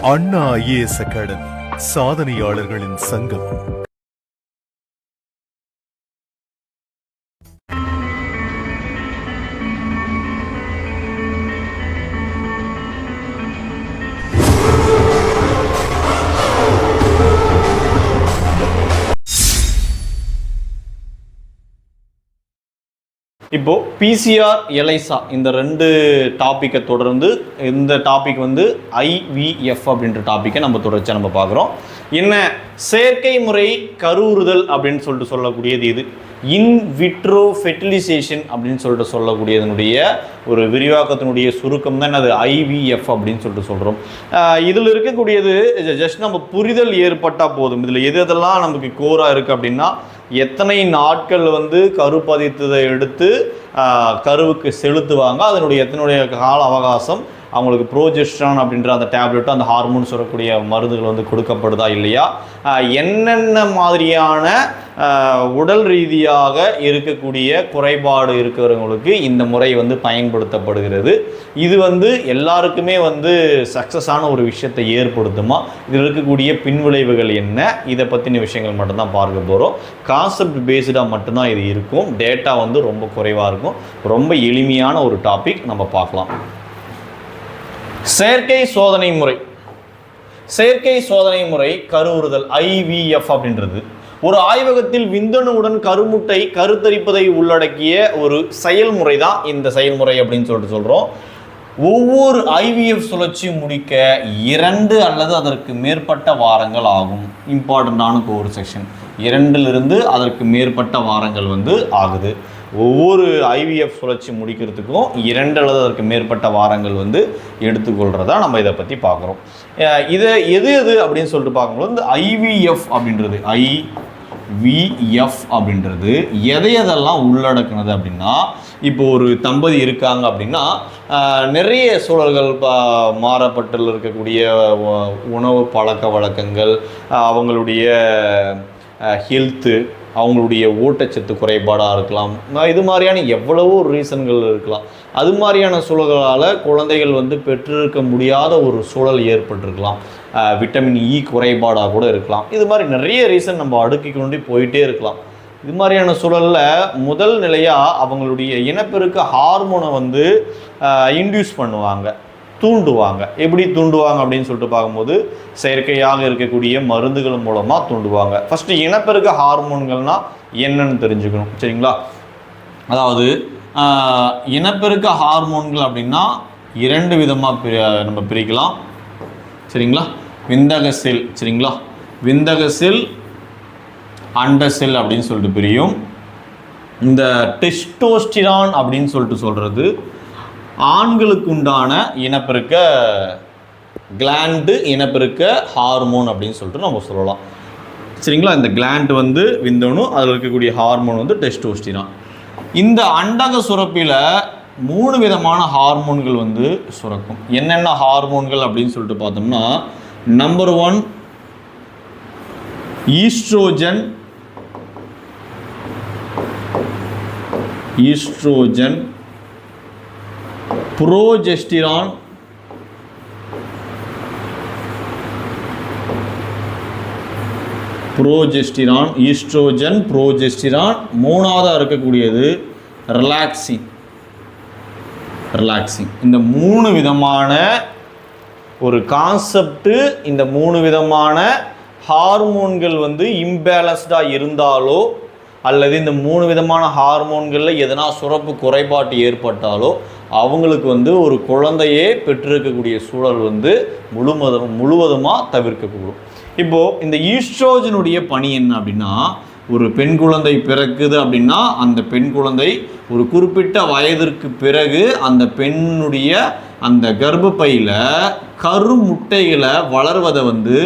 அண்ணா IAS academy சாதனையாளர்களின் சங்கம். இப்போ PCR எலைசா இந்த ரெண்டு டாப்பிக்கை தொடர்ந்து இந்த டாபிக் வந்து ஐவிஎஃப் அப்படின்ற டாப்பிக்கை நம்ம தொடர்ச்சியாக நம்ம பார்க்குறோம். என்ன செயற்கை முறை கருவுறுதல் அப்படின்னு சொல்லிட்டு சொல்லக்கூடியது இது இன்விட்ரோ ஃபெர்டிலைசேஷன் அப்படின்னு சொல்லிட்டு சொல்லக்கூடியதனுடைய ஒரு விரிவாக்கத்தினுடைய சுருக்கம் தான் அது ஐவிஎஃப் அப்படின்னு சொல்லிட்டு சொல்கிறோம். இதில் இருக்கக்கூடியது ஜஸ்ட் நம்ம புரிதல் ஏற்பட்டால் போதும். இதில் எது எதெல்லாம் நமக்கு கோராக இருக்குது அப்படின்னா எத்தனை நாட்கள் வந்து கரு பதித்ததை எடுத்து கருவுக்கு செலுத்துவாங்க, அதனுடைய எத்தனுடைய கால அவகாசம், அவங்களுக்கு ப்ரோஜெஸ்ட்ரான் அப்படின்ற அந்த டேப்லெட்டும் அந்த ஹார்மோன்ஸ் வரக்கூடிய மருந்துகள் வந்து கொடுக்கப்படுதா இல்லையா, என்னென்ன மாதிரியான உடல் ரீதியாக இருக்கக்கூடிய குறைபாடு இருக்கிறவங்களுக்கு இந்த முறை வந்து பயன்படுத்தப்படுகிறது. இது வந்து எல்லாருக்குமே வந்து சக்ஸஸான ஒரு விஷயத்தை ஏற்படுத்துமா, இதில் இருக்கக்கூடிய பின்விளைவுகள் என்ன, இதை பற்றின விஷயங்கள் மட்டும்தான் பார்க்க போகிறோம். கான்செப்ட் பேஸ்டாக மட்டும்தான் இது இருக்கும். டேட்டா வந்து ரொம்ப குறைவாக இருக்கும். ரொம்ப எளிமையான ஒரு டாபிக் நம்ம பார்க்கலாம். செயற்கை சோதனை முறை. செயற்கை சோதனை முறை கருவுறுதல் ஐவிஎஃப் அப்படின்றது ஒரு ஆய்வகத்தில் விந்தணுவுடன் கருமுட்டை கருத்தரிப்பதை உள்ளடக்கிய ஒரு செயல்முறை தான் இந்த செயல்முறை அப்படின்னு சொல்லிட்டு சொல்கிறோம். ஒவ்வொரு ஐவிஎஃப் சுழற்சி முடிக்க 2 அல்லது அதற்கு மேற்பட்ட வாரங்கள் ஆகும். இம்பார்ட்டண்ட்டான ஒரு செக்ஷன், 2லிருந்து அதற்கு மேற்பட்ட வாரங்கள் வந்து ஆகுது. ஒவ்வொரு ஐவிஎஃப் சுழற்சி முடிக்கிறதுக்கும் 2 அல்லது அதற்கு மேற்பட்ட வாரங்கள் வந்து எடுத்துக்கொள்கிறதா நம்ம இதை பற்றி பார்க்குறோம். இதை எது அப்படின்னு சொல்லிட்டு பார்க்கும்போது இந்த ஐவிஎஃப் அப்படின்றது ஐவிஎஃப் அப்படின்றது எதையெல்லாம் உள்ளடக்குனது அப்படின்னா, இப்போ ஒரு தம்பதி இருக்காங்க அப்படின்னா நிறைய சூழல்கள் மாறப்பட்டில் இருக்கக்கூடிய உணவு பழக்க வழக்கங்கள், அவங்களுடைய ஹெல்த்து, அவங்களுடைய ஊட்டச்சத்து குறைபாடாக இருக்கலாம், இது மாதிரியான எவ்வளவோ ரீசன்கள் இருக்கலாம். அது மாதிரியான சூழல்களால் குழந்தைகள் வந்து பெற்றிருக்க முடியாத ஒரு சூழல் ஏற்பட்டிருக்கலாம். விட்டமின் இ குறைபாடாக கூட இருக்கலாம். இது மாதிரி நிறைய ரீசன் நம்ம அடுக்கி கொண்டு போயிட்டே இருக்கலாம். இது மாதிரியான சூழலில் முதல் நிலையாக அவங்களுடைய இனப்பெருக்க ஹார்மோனை வந்து இன்டியூஸ் பண்ணுவாங்க, தூண்டுவாங்க. எப்படி தூண்டுவாங்க அப்படின்னு சொல்லிட்டு பார்க்கும்போது செயற்கையாக இருக்கக்கூடிய மருந்துகள் மூலமாக தூண்டுவாங்க. ஃபஸ்ட்டு இனப்பெருக்க ஹார்மோன்கள்னால் என்னன்னு தெரிஞ்சுக்கணும், சரிங்களா? அதாவது இனப்பெருக்க ஹார்மோன்கள் அப்படின்னா 2 விதமாக நம்ம பிரிக்கலாம், சரிங்களா? விந்தக செல், சரிங்களா? விந்தக செல், அண்ட செல் அப்படின்னு சொல்லிட்டு பிரியும். இந்த டெஸ்டோஸ்டிரான் அப்படின்னு சொல்லிட்டு சொல்கிறது ஆண்களுக்கு உண்டான இனப்பெருக்க கிளாண்டு, இனப்பெருக்க ஹார்மோன் அப்படின்னு சொல்லிட்டு நம்ம சொல்லலாம், சரிங்களா? இந்த கிளாண்டு வந்து விந்தணு, அதில் இருக்கக்கூடிய ஹார்மோன் வந்து டெஸ்டோஸ்டிரான். இந்த அண்டக சுரப்பியில் 3 விதமான ஹார்மோன்கள் வந்து சுரக்கும். என்னென்ன ஹார்மோன்கள் அப்படின்னு சொல்லிட்டு பார்த்தோம்னா, number 1 oestrogen, progesterone, oestrogen, progesterone. 3ஆவதாக இருக்கக்கூடியது ரிலாக்சின். இந்த 3 விதமான ஒரு கான்செப்டு, இந்த 3 விதமான ஹார்மோன்கள் வந்து இம்பேலன்ஸ்டாக இருந்தாலோ அல்லது இந்த 3 விதமான ஹார்மோன்களில் எதனா சுரப்பு குறைபாட்டு ஏற்பட்டாலோ அவங்களுக்கு வந்து ஒரு குழந்தையே பெற்றிருக்கக்கூடிய சூழல் வந்து முழுவதுமாக தவிர்க்கக்கூடும். இப்போது இந்த ஈஸ்ட்ரோஜனுடைய பணி என்ன அப்படின்னா, ஒரு பெண் குழந்தை பிறக்குது அப்படின்னா அந்த பெண் குழந்தை ஒரு குறிப்பிட்ட வயதிற்கு பிறகு அந்த பெண்ணுடைய அந்த கர்ப்பப்பையில் கருமுட்டைகளை வளர்வதை வந்து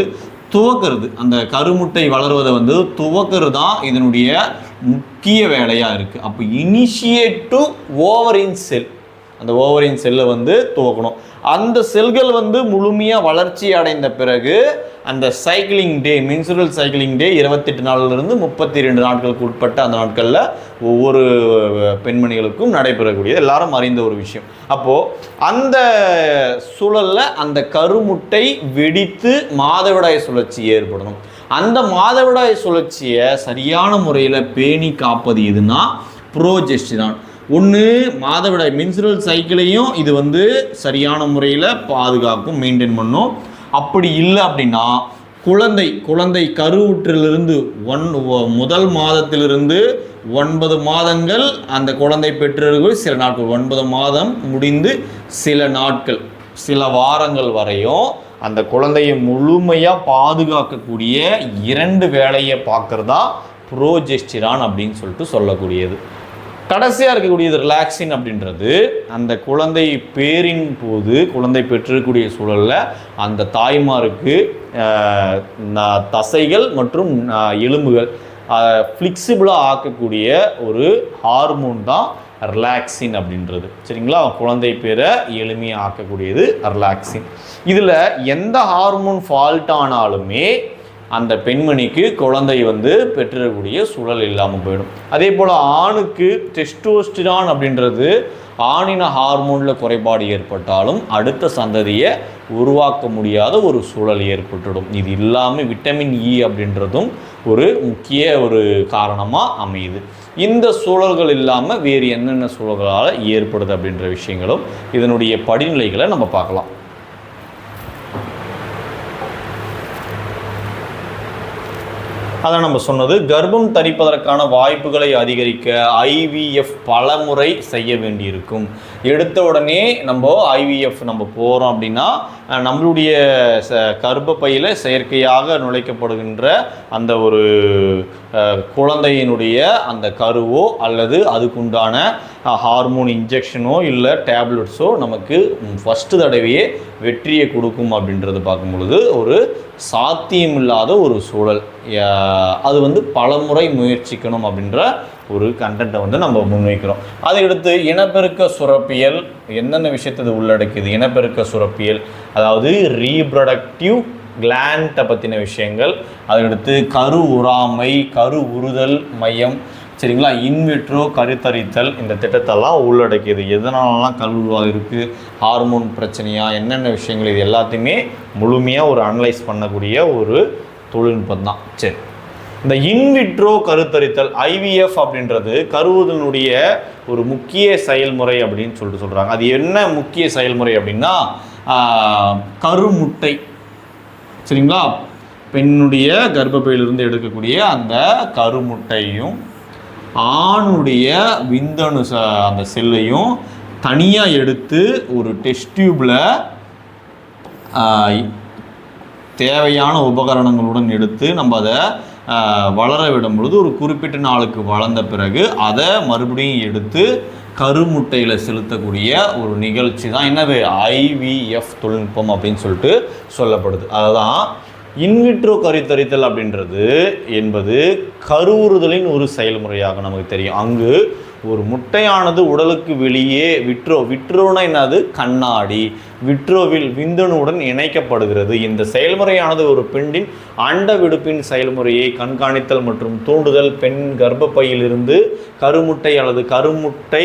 துவக்கிறது, அந்த கருமுட்டை வளர்வதை வந்து துவக்கிறது தான் இதனுடைய முக்கிய வேலையாக இருக்குது. அப்போ இனிஷியேட் டு ஓவரின் செல், அந்த ஓவரின் செல்லை வந்து துவக்கணும். அந்த செல்கள் வந்து முழுமையாக வளர்ச்சி அடைந்த பிறகு அந்த சைக்கிளிங் டே, மென்சுரல் சைக்கிளிங் டே 28 நாளிலிருந்து 32 நாட்களுக்கு உட்பட்ட அந்த நாட்களில் ஒவ்வொரு பெண்மணிகளுக்கும் நடைபெறக்கூடிய எல்லாரும் அறிந்த ஒரு விஷயம். அப்போது அந்த சூழலில் அந்த கருமுட்டை வெடித்து மாதவிடாய் சுழற்சி ஏற்படணும். அந்த மாதவிடாய் சுழற்சியை சரியான முறையில் பேணி காப்பது எதுனா புரோஜெஸ்டிரான். ஒன்று மாதவிடாய் மென்சுரல் சைக்கிளையும் இது வந்து சரியான முறையில் பாதுகாக்கும், மெயின்டைன் பண்ணும். அப்படி இல்லை அப்படின்னா குழந்தை கருவுற்றிலிருந்து முதல் மாதத்திலிருந்து 9 மாதங்கள் அந்த குழந்தை பெற்றோர்கள் சில நாட்கள் 9 மாதம் முடிந்து சில நாட்கள் சில வாரங்கள் வரையும் அந்த குழந்தையை முழுமையாக பாதுகாக்கக்கூடிய 2 வேலையை பார்க்குறதா புரோஜெஸ்டிரான் அப்படின்னு சொல்லிட்டு சொல்லக்கூடியது. கடைசியாக இருக்கக்கூடியது ரிலாக்ஸின் அப்படின்றது அந்த குழந்தை பேரின் போது குழந்தை பெற்றிருக்கக்கூடிய சூழலில் அந்த தாய்மாருக்கு தசைகள் மற்றும் எலும்புகள் ஃப்ளெக்சிபிளாக ஆக்கக்கூடிய ஒரு ஹார்மோன் தான் ரிலாக்ஸின் அப்படின்றது. சரிங்களா? குழந்தை பேரை எளிமையாக ஆக்கக்கூடியது ரிலாக்ஸின். இதில் எந்த ஹார்மோன் ஃபால்ட் ஆனாலுமே அந்த பெண்மணிக்கு குழந்தை வந்து பெற்றிருக்கக்கூடிய சூழல் இல்லாமல் போயிடும். அதே போல் ஆணுக்கு டெஸ்டோஸ்டிரான் அப்படின்றது ஆணின ஹார்மோனில் குறைபாடு ஏற்பட்டாலும் அடுத்த சந்ததியை உருவாக்க முடியாத ஒரு சூழல் ஏற்பட்டுடும். இது இல்லாமல் விட்டமின் இ அப்படின்றதும் ஒரு முக்கிய ஒரு காரணமாக அமையுது. இந்த சூழல்கள் இல்லாமல் வேறு என்னென்ன சூழல்களால் ஏற்படுது அப்படின்ற விஷயங்களும் இதனுடைய படிநிலைகளை நம்ம பார்க்கலாம். அதான் நம்ம சொன்னது, கர்ப்பம் தரிப்பதற்கான வாய்ப்புகளை அதிகரிக்க ஐவிஎஃப் பல முறை செய்ய வேண்டியிருக்கும். எடுத்த உடனே நம்ம ஐவிஎஃப் நம்ம போகிறோம் அப்படின்னா நம்மளுடைய கர்ப்பப்பையில் செயற்கையாக நுழைக்கப்படுகின்ற அந்த ஒரு குழந்தையினுடைய அந்த கருவோ அல்லது அதுக்குண்டான ஹார்மோன் இன்ஜெக்ஷனோ இல்லை டேப்லெட்ஸோ நமக்கு ஃபஸ்ட்டு தடவையே வெற்றியை கொடுக்கும் அப்படின்றது பார்க்கும் பொழுது ஒரு சாத்தியமில்லாத ஒரு சூழல். அது வந்து பல முறை முயற்சிக்கணும் அப்படின்ற ஒரு கண்டென்ட்டை வந்து நம்ம முன்வைக்கிறோம். அதையடுத்து இனப்பெருக்க சுரப்பியல் என்னென்ன விஷயத்தை உள்ளடக்கியது? இனப்பெருக்க சுரப்பியல் அதாவது ரீப்ரொடக்டிவ் கிளாண்டை பற்றின விஷயங்கள். அதையடுத்து கரு உறாமை, கரு உறுதல் மையம், சரிங்களா, இன்விட்ரோ கருத்தரித்தல், இந்த திட்டத்தெல்லாம் உள்ளடக்கியது. எதனாலலாம் கரு உருவாக இருக்குது, ஹார்மோன் பிரச்சனையா, என்னென்ன விஷயங்கள், இது எல்லாத்தையுமே முழுமையாக ஒரு அனலைஸ் பண்ணக்கூடிய ஒரு தொழில்நுட்பம் தான். சரி, இந்த இன்விட்ரோ கருத்தரித்தல் ஐவிஎஃப் அப்படின்றது கருவுதலுடைய ஒரு முக்கிய செயல்முறை அப்படின்னு சொல்லிட்டு சொல்கிறாங்க. அது என்ன முக்கிய செயல்முறை அப்படின்னா கருமுட்டை, சரிங்களா, பெண்ணுடைய கர்ப்பப்பையிலிருந்து எடுக்கக்கூடிய அந்த கருமுட்டையும் ஆணுடைய விந்தணு அந்த செல்லையும் தனியாக எடுத்து ஒரு டெஸ்ட் டியூப்பில் தேவையான உபகரணங்களுடன் எடுத்து நம்ம அதை வளர விடும் பொழுது ஒரு குறிப்பிட்ட நாளுக்கு வளர்ந்த பிறகு அதை மறுபடியும் எடுத்து கருமுட்டையில் செலுத்தக்கூடிய ஒரு நிகழ்ச்சி தான் என்னது ஐவிஎஃப் தொழில்நுட்பம் அப்படின்னு சொல்லிட்டு சொல்லப்படுது. அதுதான் இன்விட்ரோ கருத்தரித்தல் அப்படின்றது என்பது கருவுறுதலின் ஒரு செயல்முறையாக நமக்கு தெரியும். அங்கு ஒரு முட்டையானது உடலுக்கு வெளியே விட்ரோனா என்னது கண்ணாடி, விட்ரோவில் விந்தணுவுடன் இணைக்கப்படுகிறது. இந்த செயல்முறையானது ஒரு பெண்ணின் அண்ட விடுப்பின் செயல்முறையை கண்காணித்தல் மற்றும் தூண்டுதல், பெண் கர்ப்பப்பையிலிருந்து கருமுட்டை அல்லது கருமுட்டை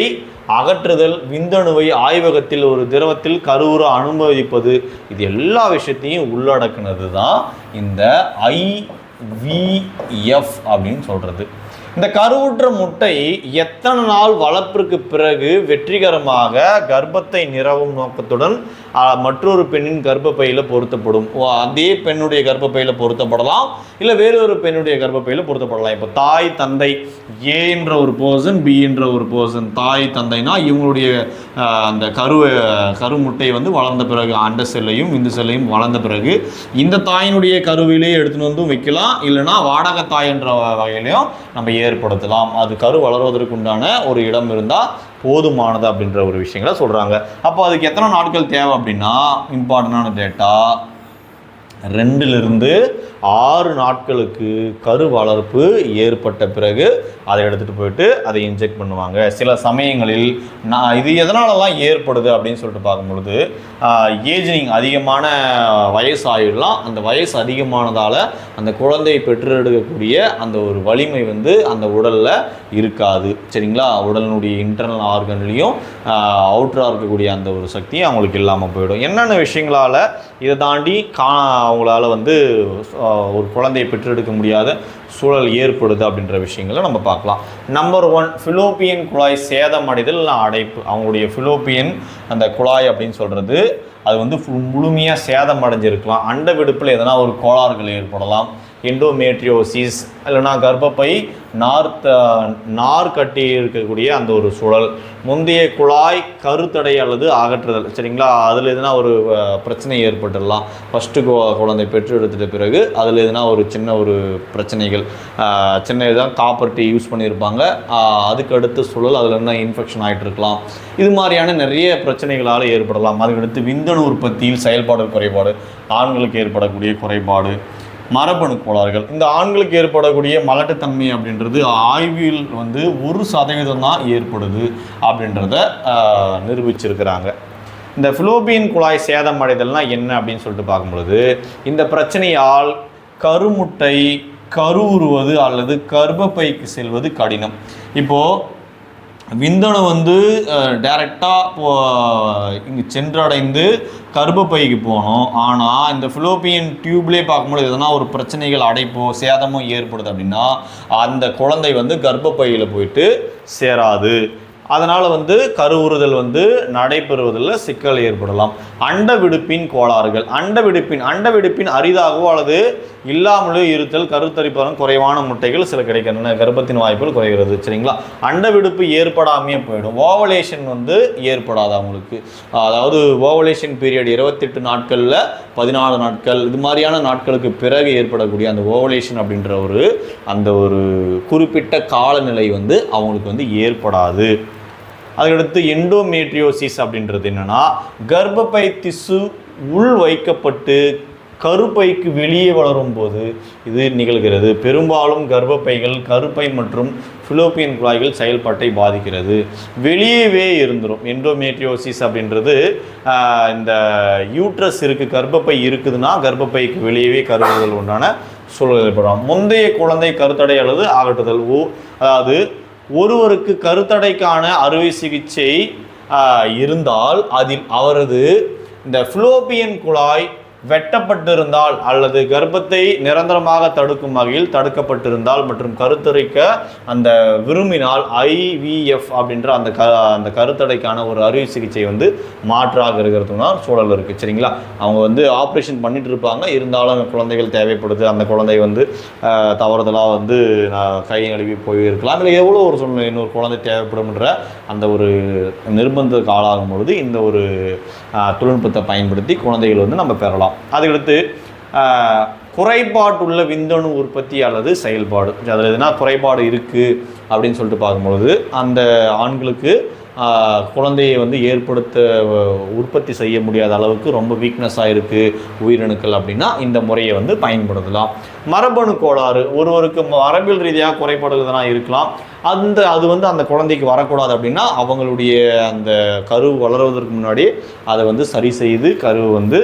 அகற்றுதல், விந்தணுவை ஆய்வகத்தில் ஒரு திரவத்தில் கருவுற அனுமதிப்பது, இது எல்லா விஷயத்தையும் உள்ளடக்குனது தான் இந்த ஐவிஎஃப் அப்படின்னு சொல்கிறது. இந்த கருவுற்ற முட்டை எத்தனை நாள் வளர்ப்பிற்கு பிறகு வெற்றிகரமாக கர்ப்பத்தை நிரவும் நோக்கத்துடன் மற்றொரு பெண்ணின் கர்ப்பப்பையில் பொருத்தப்படும். அதே பெண்ணுடைய கர்ப்பப்பையில் பொருத்தப்படலாம், இல்லை வேறொரு பெண்ணுடைய கர்ப்பப்பையில் பொருத்தப்படலாம். இப்போ தாய் தந்தை ஏன்ற ஒரு பர்சன், பின்ற ஒரு பர்சன், தாய் தந்தைனா இவங்களுடைய அந்த கருமுட்டை வந்து வளர்ந்த பிறகு அண்ட செல்லையும் இந்த செல்லையும் வளர்ந்த பிறகு இந்த தாயினுடைய கருவிலேயே எடுத்துன்னு வந்து வைக்கலாம், இல்லைனா வாடகை தாய் என்ற வகையிலையும் நம்ம ஏற்படுத்தலாம். அது கரு வளர்வதற்கு உண்டான ஒரு இடம் இருந்தால் போதுமானது அப்படின்ற ஒரு விஷயங்களை சொல்கிறாங்க. அப்போ அதுக்கு எத்தனை நாட்கள் தேவை அப்படின்னா இம்பார்ட்டண்டான டேட்டா 2லிருந்து 6 நாட்களுக்கு கரு வளர்ப்பு ஏற்பட்ட பிறகு அதை எடுத்துகிட்டு போயிட்டு அதை இன்ஜெக்ட் பண்ணுவாங்க. சில சமயங்களில் இது எதனாலலாம் ஏற்படுது அப்படின்னு சொல்லிட்டு பார்க்கும்பொழுது ஏஜினிங் அதிகமான வயசு ஆகிடலாம். அந்த வயசு அதிகமானதால் அந்த குழந்தையை பெற்றெடுக்கக்கூடிய அந்த ஒரு வலிமை வந்து அந்த உடலில் இருக்காது. சரிங்களா, உடலினுடைய இன்டர்னல் ஆர்கன்லேயும் அவுட்டராக இருக்கக்கூடிய அந்த ஒரு சக்தி அவங்களுக்கு இல்லாமல் போயிடும். என்னென்ன விஷயங்களால் இதை தாண்டி அவங்களால வந்து ஒரு குழந்தையை பெற்றெடுக்க முடியாத சூழல் ஏற்படுது அப்படின்ற விஷயங்களை நம்ம பார்க்கலாம். நம்பர் 1, ஃபிலோப்பியன் குழாய் சேதமடைதல் இல்லை அடைப்பு. அவங்களுடைய ஃபிலோப்பியன் அந்த குழாய் அப்படின்னு சொல்கிறது அது வந்து முழுமையாக சேதம் அடைஞ்சிருக்கலாம். அண்ட வெடிப்பில் எதனா ஒரு கோளாறுகள் ஏற்படலாம். எண்டோமேட்ரியோசிஸ் இல்லைனா கர்ப்பப்பை நார் கட்டி இருக்கக்கூடிய அந்த ஒரு சூழல், முந்தைய குழாய் கருத்தடை அல்லது அகற்றுதல். சரிங்களா, அதில் எதுனா ஒரு பிரச்சனை ஏற்பட்டுடலாம். ஃபஸ்ட்டு குழந்தை பெற்று எடுத்துட்ட பிறகு அதில் எதுனா ஒரு சின்ன ஒரு பிரச்சனைகள், சின்ன இதாக காப்பர் டீ யூஸ் பண்ணியிருப்பாங்க, அதுக்கு அடுத்த சூழல் அதில் என்ன இன்ஃபெக்ஷன் ஆகிட்டு இருக்கலாம். இது மாதிரியான நிறைய பிரச்சனைகளால் ஏற்படலாம். அதுக்கடுத்து விந்தணு உற்பத்தியில் செயல்பாடு குறைபாடு, ஆண்களுக்கு ஏற்படக்கூடிய குறைபாடு, மரபணு கோளாறுகள். இந்த ஆண்களுக்கு ஏற்படக்கூடிய மலட்டுத்தன்மை அப்படின்றது ஆய்வில் வந்து 1% தான் ஏற்படுது அப்படின்றத நிரூபிச்சிருக்கிறாங்க. இந்த ஃபிலோப்பியன் குழாய் சேதமடைதல்னால் என்ன அப்படின்னு சொல்லிட்டு பார்க்கும்பொழுது, இந்த பிரச்சனையால் கருமுட்டை கருவுறுவது அல்லது கர்ப்பப்பைக்கு செல்வது கடினம். இப்போது விந்தணு வந்து டைரெக்டாக இங்கே சென்றடைந்து கர்ப்பப்பைக்கு போகணும். ஆனால் இந்த ஃபிலோப்பியன் டியூப்லேயே பார்க்கும்போது எதனா ஒரு பிரச்சனைகள் அடைப்போ சேதமோ ஏற்படுது அப்படின்னா அந்த குழந்தை வந்து கர்ப்பப்பையில் போயிட்டு சேராது. அதனால் வந்து கருவுறுதல் வந்து நடைபெறுவதில் சிக்கல் ஏற்படலாம். அண்டவிடுப்பின் கோளாறுகள், அண்டவிடுப்பின் அரிதாகவோ அல்லது இல்லாமலே இருத்தல், கருத்தரிப்பதன் குறைவான முட்டைகள் சில கிடைக்கின்றன, கர்ப்பத்தின் வாய்ப்புகள் குறைகிறது. சரிங்களா, அண்டவிடுப்பு ஏற்படாமையே போயிடும். ஓவலேஷன் வந்து ஏற்படாது அவங்களுக்கு. அதாவது ஓவலேஷன் பீரியட் 28 நாட்களில் 14 நாட்கள் இது மாதிரியான நாட்களுக்கு பிறகு ஏற்படக்கூடிய அந்த ஓவலேஷன் அப்படின்ற அந்த ஒரு குறிப்பிட்ட காலநிலை வந்து அவங்களுக்கு வந்து ஏற்படாது. அதுக்கடுத்து எண்டோமேட்ரியோசிஸ் அப்படின்றது என்னென்னா, கர்ப்பப்பை திசு உள் வைக்கப்பட்டு கருப்பைக்கு வெளியே வளரும் போது இது நிகழ்கிறது. பெரும்பாலும் கர்ப்பப்பைகள், கருப்பை மற்றும் ஃபிலோப்பியன் குழாய்கள் செயல்பாட்டை பாதிக்கிறது. வெளியவே இருந்துடும். எண்டோமேட்ரியோசிஸ் அப்படின்றது இந்த யூட்ரஸ் இருக்குது, கர்ப்பப்பை இருக்குதுன்னா கர்ப்பப்பைக்கு வெளியவே கருவுறுதல் உண்டான சூழல் ஏற்படும். முந்தைய குழந்தை கருத்தடை அல்லது அகற்றுதல், அதாவது ஒருவருக்கு கருத்தடைக்கான அறுவை சிகிச்சை இருந்தால் அதில் அவரது இந்த ஃபிலோப்பியன் குழாய் வெட்டப்பட்டிருந்தால் அல்லது கர்ப்பத்தை நிரந்தரமாக தடுக்கும் வகையில் தடுக்கப்பட்டிருந்தால் மற்றும் கருத்தரிக்க அந்த விரும்பினால் IVF அப்படின்ற அந்த கருத்தடைக்கான ஒரு அறுவை சிகிச்சை வந்து மாற்றாக இருக்கிறதுனா சூழல் இருக்குது. சரிங்களா, அவங்க வந்து ஆப்ரேஷன் பண்ணிட்டு இருப்பாங்க, இருந்தாலும் குழந்தைகள் தேவைப்படுது, அந்த குழந்தை வந்து தவறுதலாக வந்து கை நழுவி போயிருக்கலாம், இல்லை எவ்வளோ ஒரு சூழ்நிலை இன்னொரு குழந்தை தேவைப்படும்ன்ற அந்த ஒரு நிர்பந்தத்துக்கு ஆளாகும் பொழுது இந்த ஒரு தொழில்நுட்பத்தை பயன்படுத்தி குழந்தைகள் வந்து நம்ம பெறலாம். அதுக்கடுத்து குறைபாட்டுள்ள விந்தணு உற்பத்தி அல்லது செயல்பாடு, அதில் எதுனா குறைபாடு இருக்குது அப்படின்னு சொல்லிட்டு பார்க்கும்பொழுது அந்த ஆண்களுக்கு குழந்தையை வந்து உற்பத்தி செய்ய முடியாத அளவுக்கு ரொம்ப வீக்னஸாக இருக்குது உயிரணுக்கள் அப்படின்னா இந்த முறையை வந்து பயன்படுத்தலாம். மரபணு கோளாறு, ஒருவருக்கு மரபியல் ரீதியாக குறைபாடுகள் தான் இருக்கலாம், அது வந்து அந்த குழந்தைக்கு வரக்கூடாது அப்படின்னா அவங்களுடைய அந்த கரு வளர்வதற்கு முன்னாடி அதை வந்து சரி செய்து கரு வந்து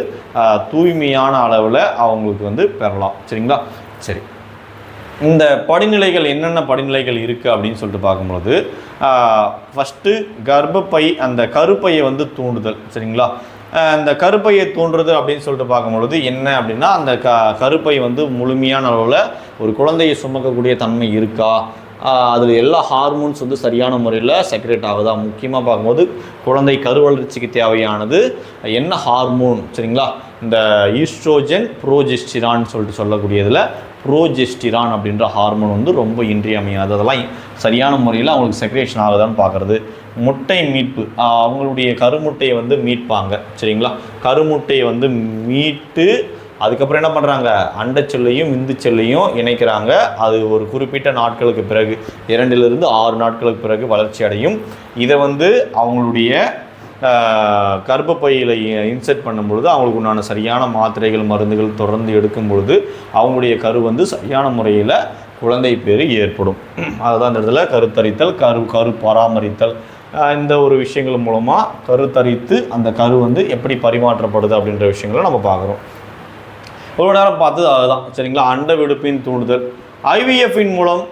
தூய்மையான அளவில் அவங்களுக்கு வந்து பெறலாம். சரிங்களா, சரி, இந்த படிநிலைகள் என்னென்ன படிநிலைகள் இருக்குது அப்படின்னு சொல்லிட்டு பார்க்கும்போது ஃபஸ்ட்டு கர்ப்பப்பை அந்த கருப்பையை வந்து தூண்டுதல். சரிங்களா, இந்த கருப்பையை தூண்டுறது அப்படின்னு சொல்லிட்டு பார்க்கும்பொழுது என்ன அப்படின்னா, அந்த கருப்பை வந்து முழுமையான அளவில் ஒரு குழந்தையை சுமக்கக்கூடிய தன்மை இருக்கா, அதில் எல்லா ஹார்மோன்ஸ் வந்து சரியான முறையில் செக்ரேட் ஆகுதா, முக்கியமாக பார்க்கும்போது குழந்தை கருவளர்ச்சிக்கு தேவையானது என்ன ஹார்மோன். சரிங்களா, இந்த ஈஸ்ட்ரோஜன் ப்ரோஜெஸ்டிரான் சொல்லிட்டு சொல்லக்கூடியதில் ப்ரோஜெஸ்டிரான் அப்படின்ற ஹார்மோன் வந்து ரொம்ப இன்றியமையாது. அதெல்லாம் சரியான முறையில் அவங்களுக்கு செக்ரேஷன் ஆகுதான்னு பார்க்குறது. முட்டை மீட்பு, அவங்களுடைய கருமுட்டையை வந்து மீட்பாங்க. சரிங்களா, கருமுட்டையை வந்து மீட்டு அதுக்கப்புறம் என்ன பண்ணுறாங்க, அண்டச்செல்லையும் விந்து செல்லையும் இணைக்கிறாங்க. அது ஒரு குறிப்பிட்ட நாட்களுக்கு பிறகு 2 to 6 நாட்களுக்கு பிறகு வளர்ச்சி அடையும். இதை வந்து அவங்களுடைய கர்ப்பப்பையில் இன்செர்ட் பண்ணும்பொழுது அவங்களுக்கு உண்டான சரியான மாத்திரைகள் மருந்துகள் தொடர்ந்து எடுக்கும் பொழுது அவங்களுடைய கரு வந்து சரியான முறையில் குழந்தை பேர் ஏற்படும். அதுதான் இந்த இடத்துல கருத்தரித்தல், கரு பராமரித்தல், இந்த ஒரு விஷயங்கள் மூலமாக கருத்தரித்து அந்த கரு வந்து எப்படி பரிமாற்றப்படுது அப்படின்ற விஷயங்களை நம்ம பார்க்குறோம். ஒரு நேரம் பார்த்தது அதுதான். சரிங்களா, அண்ட விடுப்பின் தூண்டுதல் ஐவிஎஃப்பின் மூலம்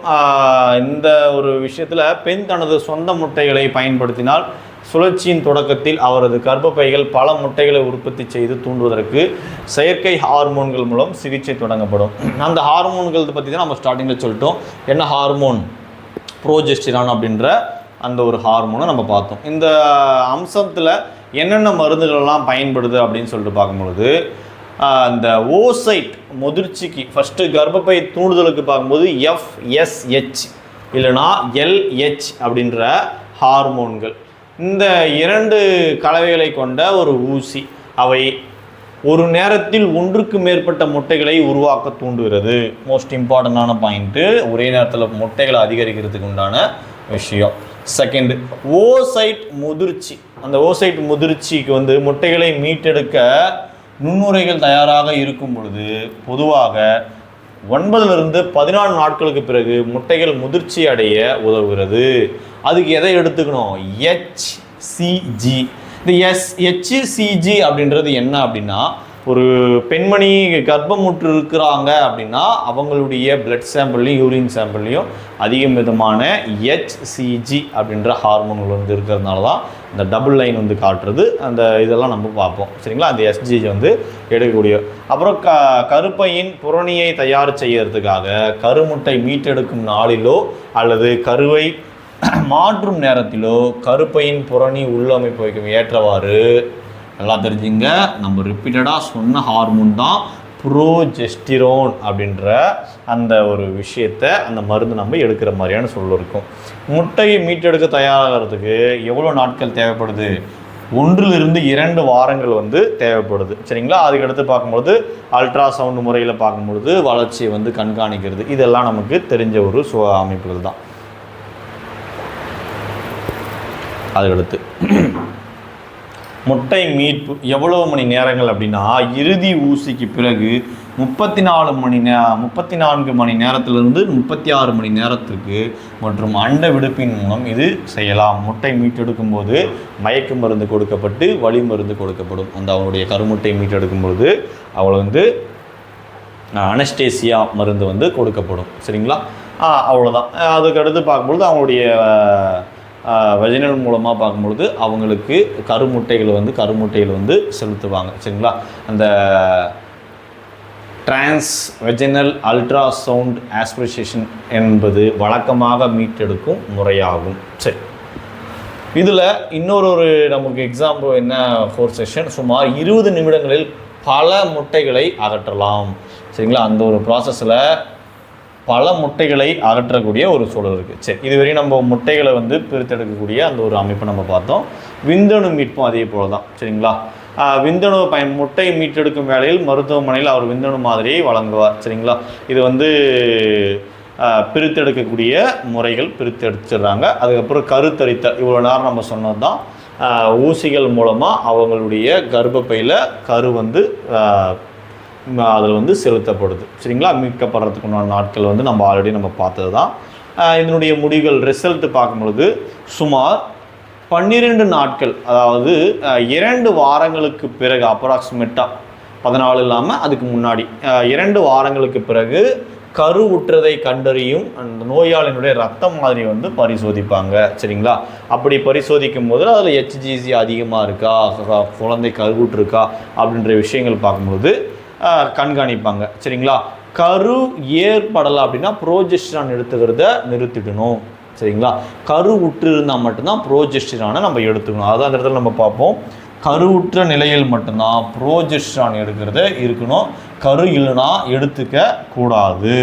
இந்த ஒரு விஷயத்தில் பெண் தனது சொந்த முட்டைகளை பயன்படுத்தினால் சுழற்சியின் தொடக்கத்தில் அவரது கர்ப்பப்பைகள் பல முட்டைகளை உற்பத்தி செய்து தூண்டுவதற்கு செயற்கை ஹார்மோன்கள் மூலம் சிகிச்சை தொடங்கப்படும். அந்த ஹார்மோன்கள் பற்றி தான் நம்ம ஸ்டார்டிங்கில் சொல்லிட்டோம். என்ன ஹார்மோன்? ப்ரோஜெஸ்டிரான் அப்படின்ற அந்த ஒரு ஹார்மோனை நம்ம பார்த்தோம். இந்த அம்சத்தில் என்னென்ன மருந்துகள்லாம் பயன்படுது அப்படின்னு சொல்லிட்டு பார்க்கும்பொழுது அந்த ஓசைட் முதிர்ச்சிக்கு ஃபஸ்ட்டு கர்ப்பப்பை தூண்டுதலுக்கு பார்க்கும்போது FSH இல்லைனா LH அப்படின்ற ஹார்மோன்கள், இந்த 2 கலவைகளை கொண்ட ஒரு ஊசி, அவை ஒரு நேரத்தில் ஒன்றுக்கு மேற்பட்ட முட்டைகளை உருவாக்க தூண்டுகிறது. மோஸ்ட் இம்பார்ட்டண்டான பாயிண்ட்டு, ஒரே நேரத்தில் முட்டைகளை அதிகரிக்கிறதுக்கு உண்டான விஷயம். செகண்ட், ஓசைட் முதிர்ச்சி. அந்த ஓசைட் முதிர்ச்சிக்கு வந்து முட்டைகளை மீட்டெடுக்க நுண்ணுரைகள் தயாராக இருக்கும் பொழுது பொதுவாக 9லிருந்து 14 நாட்களுக்கு பிறகு முட்டைகள் முதிர்ச்சி அடைய உதவுகிறது. அதுக்கு எதை எடுத்துக்கணும்? HCG. இந்த HCG அப்படின்றது என்ன அப்படின்னா, ஒரு பெண்மணி கர்ப்பமுற்று இருக்கிறாங்க அப்படின்னா அவங்களுடைய பிளட் சாம்பிள்லையும் யூரின் சாம்பிள்லையும் அதிக விதமான HCG அப்படின்ற ஹார்மோன்கள் வந்து இருக்கிறதுனால தான் இந்த டபுள் லைன் வந்து காட்டுறது. அந்த இதெல்லாம் நம்ம பார்ப்போம். சரிங்களா, அந்த SCG வந்து எடுக்கக்கூடிய. அப்புறம் கருப்பையின் புறணியை தயார் செய்யறதுக்காக கருமுட்டை மீட்டெடுக்கும் நாளிலோ அல்லது கருவை மாற்றும் நேரத்திலோ கருப்பையின் புறணி உள்ளமைப்பு வைக்கும் ஏற்றவாறு நல்லா தெரிஞ்சுங்க, நம்ம ரிப்பீட்டடாக சொன்ன ஹார்மோன் தான் ப்ரோஜெஸ்டிரோன் அப்படின்ற அந்த ஒரு விஷயத்தை அந்த மருந்து நம்ம எடுக்கிற மாதிரியான சொல்ல இருக்கும். முட்டையை மீட்டெடுக்க தயாராகிறதுக்கு எவ்வளோ நாட்கள் தேவைப்படுது? 1லிருந்து 2 வாரங்கள் வந்து தேவைப்படுது. சரிங்களா, அதுக்கடுத்து பார்க்கும்போது அல்ட்ராசவுண்ட் முறையில் பார்க்கும்பொழுது வளர்ச்சியை வந்து கண்காணிக்கிறது. இதெல்லாம் நமக்கு தெரிஞ்ச ஒரு அமைப்புகள் தான். அதுக்கடுத்து முட்டை மீட்பு எவ்வளவு மணி நேரங்கள் அப்படின்னா, இறுதி ஊசிக்கு பிறகு 34 மணி நேரத்திலிருந்து 36 மணி நேரத்திற்கு மற்றும் அண்ட விடுப்பின் மூலம் இது செய்யலாம். முட்டை மீட்டெடுக்கும் போது மயக்க மருந்து கொடுக்கப்பட்டு வலி மருந்து கொடுக்கப்படும். அந்த அவங்களுடைய கருமுட்டை மீட்டெடுக்கும் பொழுது அவளை வந்து அனஸ்டேசியா மருந்து வந்து கொடுக்கப்படும். சரிங்களா, அவ்வளோதான். அதுக்கடுத்து பார்க்கும்பொழுது அவங்களுடைய வெஜினல் மூலமாக பார்க்கும்பொழுது அவங்களுக்கு கருமுட்டைகள் வந்து செலுத்துவாங்க. சரிங்களா, அந்த டிரான்ஸ் வெஜினல் அல்ட்ராசவுண்ட் ஆஸ்பிரேஷன் என்பது வழக்கமாக மீட்டெடுக்கும் முறையாகும். சரி, இதில் இன்னொரு நமக்கு எக்ஸாம்பிள் என்ன, 4 செஷன் சுமார் 20 நிமிடங்களில் பல முட்டைகளை அகற்றலாம். சரிங்களா, அந்த ஒரு ப்ராசஸில் பல முட்டைகளை அகற்றக்கூடிய ஒரு சூழல் இருக்குது. சரி, இதுவரையும் நம்ம முட்டைகளை வந்து பிரித்தெடுக்கக்கூடிய அந்த ஒரு அமைப்பை நம்ம பார்த்தோம். விந்தணு மீட்பும் அதே போல தான். சரிங்களா, விந்தணு முட்டை மீட்டெடுக்கும் வேளையில் மருத்துவமனையில் அவர் விந்தணு மாதிரியை வழங்குவார். சரிங்களா, இது வந்து பிரித்தெடுக்கக்கூடிய முறைகள் பிரித்தெடுத்துடுறாங்க. அதுக்கப்புறம் கருத்தரித்தல், இவ்வளோ நேரம் நம்ம சொன்னது தான். ஊசிகள் மூலமாக அவங்களுடைய கர்ப்பப்பையில் கரு வந்து அதில் வந்து செலுத்தப்படுது. சரிங்களா, மீட்கப்படுறதுக்கு உண்டான நாட்கள் வந்து நம்ம ஆல்ரெடி நம்ம பார்த்தது தான். இதனுடைய முடிவுகள் ரிசல்ட்டு பார்க்கும்பொழுது சுமார் 12 நாட்கள், அதாவது 2 வாரங்களுக்கு பிறகு, அப்ராக்சிமேட்டாக 14 இல்லாமல் அதுக்கு முன்னாடி 2 வாரங்களுக்கு பிறகு கரு உற்றதை கண்டறியும் அந்த நோயாளியினுடைய ரத்தம் மாதிரி வந்து பரிசோதிப்பாங்க. சரிங்களா, அப்படி பரிசோதிக்கும் போது அதில் HCG அதிகமாக இருக்கா, குழந்தை கருவுற்றிருக்கா அப்படின்ற விஷயங்கள் பார்க்கும்போது கண்காணிப்பாங்க. சரிங்களா, கரு ஏற்படலை அப்படின்னா ப்ரோஜெஸ்டிரான் எடுத்துக்கிறத நிறுத்திடணும். சரிங்களா, கரு உற்று இருந்தால் மட்டும்தான் ப்ரோஜெஸ்டிரானை நம்ம எடுத்துக்கணும். அதான் அந்த இடத்துல நம்ம பார்ப்போம், கருவுற்ற நிலையில் மட்டும்தான் ப்ரோஜெஸ்டிரான் எடுக்கிறத இருக்கணும், கரு இல்லைன்னா எடுத்துக்க கூடாது.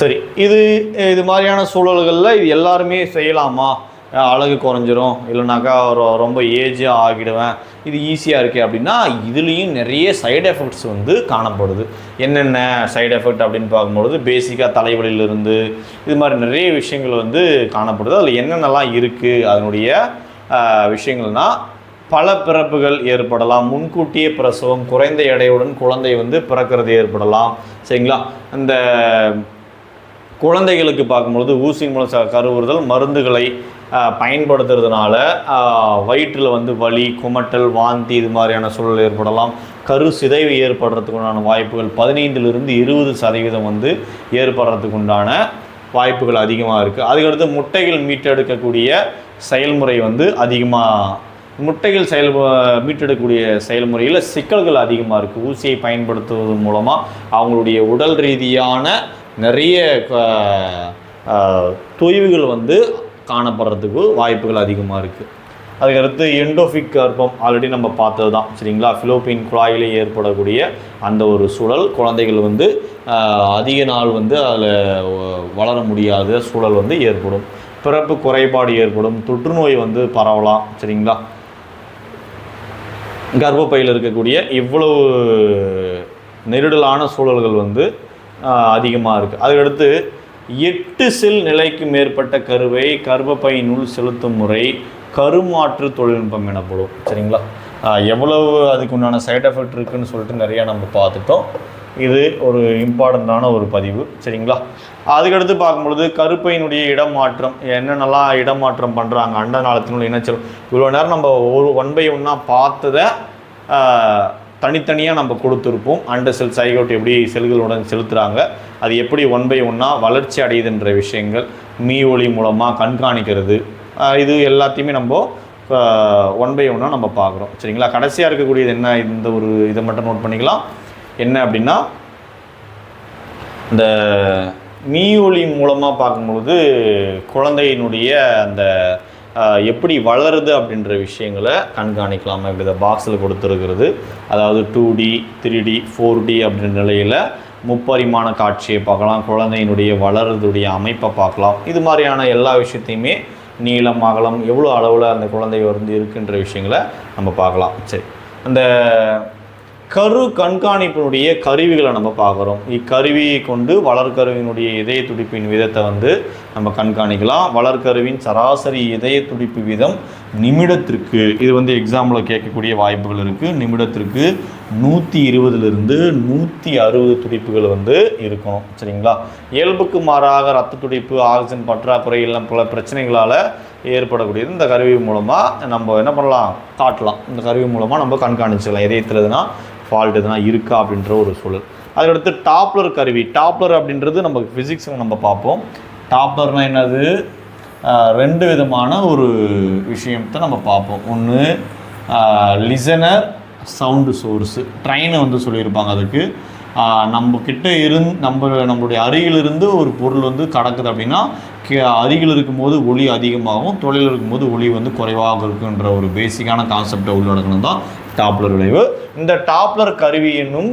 சரி, இது மாதிரியான சூழல்களில் இது எல்லாருமே செய்யலாமா? அழகு குறைஞ்சிரும், இல்லைனாக்கா ரொம்ப ஏஜாக ஆகிடுவேன், இது ஈஸியாக இருக்கே அப்படின்னா இதுலேயும் நிறைய சைடு எஃபெக்ட்ஸ் வந்து காணப்படுது. என்னென்ன சைடு எஃபெக்ட் அப்படின்னு பார்க்கும்பொழுது பேசிக்காக தலைவலியிலிருந்து இது மாதிரி நிறைய விஷயங்கள் வந்து காணப்படுது. அதில் என்னென்னலாம் இருக்குது அதனுடைய விஷயங்கள்னால், பல பிறப்புகள் ஏற்படலாம், முன்கூட்டியே பிரசவம், குறைந்த எடையுடன் குழந்தை வந்து பிறக்கிறது ஏற்படலாம். சரிங்களா? இந்த குழந்தைகளுக்கு பார்க்கும்பொழுது ஊசி மூலம் கருவுறுதல் மருந்துகளை பயன்படுத்துறதுனால வயிற்றில் வந்து வலி, குமட்டல், வாந்தி இது மாதிரியான சூழல் ஏற்படலாம். கரு சிதைவு ஏற்படுறதுக்குண்டான வாய்ப்புகள் 15-20% வந்து ஏற்படுறதுக்கு உண்டான வாய்ப்புகள் அதிகமாக இருக்குது. அதுக்கடுத்து முட்டைகள் மீட்டெடுக்கக்கூடிய செயல்முறை வந்து முட்டைகள் மீட்டெடுக்கக்கூடிய செயல்முறையில் சிக்கல்கள் அதிகமாக இருக்குது. ஊசியை பயன்படுத்துவதன் மூலமாக அவங்களுடைய உடல் ரீதியான நிறைய தொய்வுகள் வந்து காணப்படுறதுக்கு வாய்ப்புகள் அதிகமாக இருக்குது. அதுக்கடுத்து எண்டோஃபிக் கர்ப்பம் ஆல்ரெடி நம்ம பார்த்தது தான். சரிங்களா? ஃபிலோப்பியன் குழாயிலே ஏற்படக்கூடிய அந்த ஒரு சூழல், குழந்தைகள் வந்து அதிக நாள் வந்து அதில் வளர முடியாத சூழல் வந்து ஏற்படும். பிறப்பு குறைபாடு ஏற்படும், தொற்றுநோய் வந்து பரவலாம். சரிங்களா? கர்ப்பப்பையில் இருக்கக்கூடிய இவ்வளவு நெருடலான சூழல்கள் வந்து அதிகமாக இருக்குது. அதுக்கடுத்து 8 செல் நிலைக்கு மேற்பட்ட கருவை கர்ப்பப்பையினுள் செலுத்தும் முறை கருமாற்று தொழில்நுட்பம் எனப்படும். சரிங்களா? எவ்வளவு அதுக்கு உண்டான சைட் எஃபெக்ட் இருக்குதுன்னு சொல்லிட்டு நிறையா நம்ம பார்த்துட்டோம். இது ஒரு இம்பார்ட்டண்ட்டான ஒரு பதிவு. சரிங்களா? அதுக்கடுத்து பார்க்கும்பொழுது கருப்பையினுடைய இடமாற்றம், என்னென்னலாம் இடமாற்றம் பண்ணுறாங்க, அண்ட நாளத்தினுடைய இணைச்சல், இவ்வளோ நேரம் நம்ம ஒன் பை ஒன்னாக பார்த்ததை தனித்தனியாக நம்ம கொடுத்துருப்போம். அண்ட செல் சைகோட் எப்படி செல்களுடன் செலுத்துகிறாங்க, அது எப்படி ஒன் பை ஒன்னாக வளர்ச்சி அடையுதுன்ற விஷயங்கள் மீ ஒளி மூலமாக கண்காணிக்கிறது, இது எல்லாத்தையுமே நம்ம ஒன் பை ஒன்னாக நம்ம பார்க்குறோம். சரிங்களா? கடைசியாக இருக்கக்கூடியது என்ன, இந்த ஒரு இதை மட்டும் நோட் பண்ணிக்கலாம். என்ன அப்படின்னா, இந்த மீ ஒளி மூலமாக பார்க்கும்பொழுது குழந்தையினுடைய அந்த எப்படி வளருது அப்படின்ற விஷயங்களை கண்காணிக்கலாம். இப்படி இந்த பாக்ஸில் கொடுத்துருக்கிறது, அதாவது 2D 3D 4D அப்படின்ற நிலையில் முப்பரிமாண காட்சியை பார்க்கலாம், குழந்தையினுடைய வளர்றதுடைய அமைப்பை பார்க்கலாம். இது மாதிரியான எல்லா விஷயத்தையுமே நீளம், அகலம், எவ்வளோ அளவில் அந்த குழந்தை வந்து இருக்குன்ற விஷயங்களை நம்ம பார்க்கலாம். சரி, அந்த கரு கண்காணிப்பினுடைய கருவிகளை நம்ம பார்க்குறோம். இக்கருவியை கொண்டு வளர்கருவினுடைய இதய துடிப்பின் விதத்தை வந்து நம்ம கண்காணிக்கலாம். வளர்கருவின் சராசரி இதய துடிப்பு வீதம் நிமிடத்திற்கு, இது வந்து எக்ஸாம்பிள் கேட்கக்கூடிய வாய்ப்புகள் இருக்குது, நிமிடத்திற்கு 120லிருந்து 160 துடிப்புகள் வந்து இருக்கணும். சரிங்களா? இயல்புக்கு மாறாக ரத்த துடிப்பு, ஆக்சிஜன் பற்றாக்குறை எல்லாம் பல பிரச்சனைகளால் ஏற்படக்கூடியது இந்த கருவி மூலமாக நம்ம என்ன பண்ணலாம், காட்டலாம். இந்த கருவி மூலமாக நம்ம கண்காணிச்சிக்கலாம் இதயத்தில் எதுனா ஃபால்ட் எதுனா இருக்கா அப்படின்ற ஒரு சூழல். அதுக்கடுத்து டாப்லர் கருவி. டாப்லர் அப்படின்றது நம்ம ஃபிசிக்ஸில் நம்ம பார்ப்போம். டாப்லர்னால் என்னது, 2 விதமான ஒரு விஷயத்தை நம்ம பார்ப்போம். ஒன்று லிசனர், சவுண்டு சோர்ஸு. ட்ரெயினை வந்து சொல்லியிருப்பாங்க. அதுக்கு நம்மக்கிட்ட நம்மளுடைய அருகிலிருந்து ஒரு பொருள் வந்து கடக்குது அப்படின்னா அருகில் இருக்கும்போது ஒளி அதிகமாகவும், தொலைவில் இருக்கும்போது ஒளி வந்து குறைவாக இருக்குன்ற ஒரு பேசிக்கான கான்செப்டை உள்ளடக்கணும் தான் டாப்லர் விளைவு. இந்த டாப்லர் கருவி என்னும்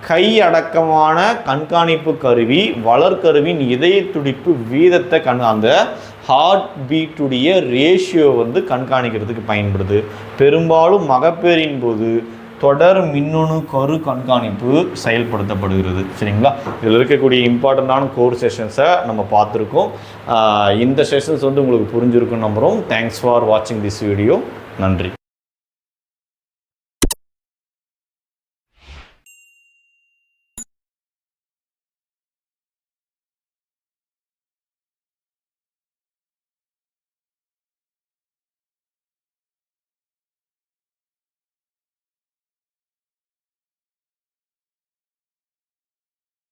கை அடக்கமான கண்காணிப்பு கருவி வளர்கருவின் இதய துடிப்பு வீதத்தை அந்த ஹார்ட் பீட்டுடைய ரேஷியோ வந்து கண்காணிக்கிறதுக்கு பயன்படுது. பெரும்பாலும் மகப்பேறின் போது தொடர் மின்னணு கரு கண்காணிப்பு செயல்படுத்தப்படுகிறது. சரிங்களா? இதில் இருக்கக்கூடிய இம்பார்ட்டண்ட்டான கோர் செஷன்ஸை நம்ம பார்த்துருக்கோம். இந்த செஷன்ஸ் வந்து உங்களுக்கு புரிஞ்சிருக்குன்னு நம்புகிறோம். தேங்க்ஸ் ஃபார் வாட்சிங் திஸ் வீடியோ. நன்றி.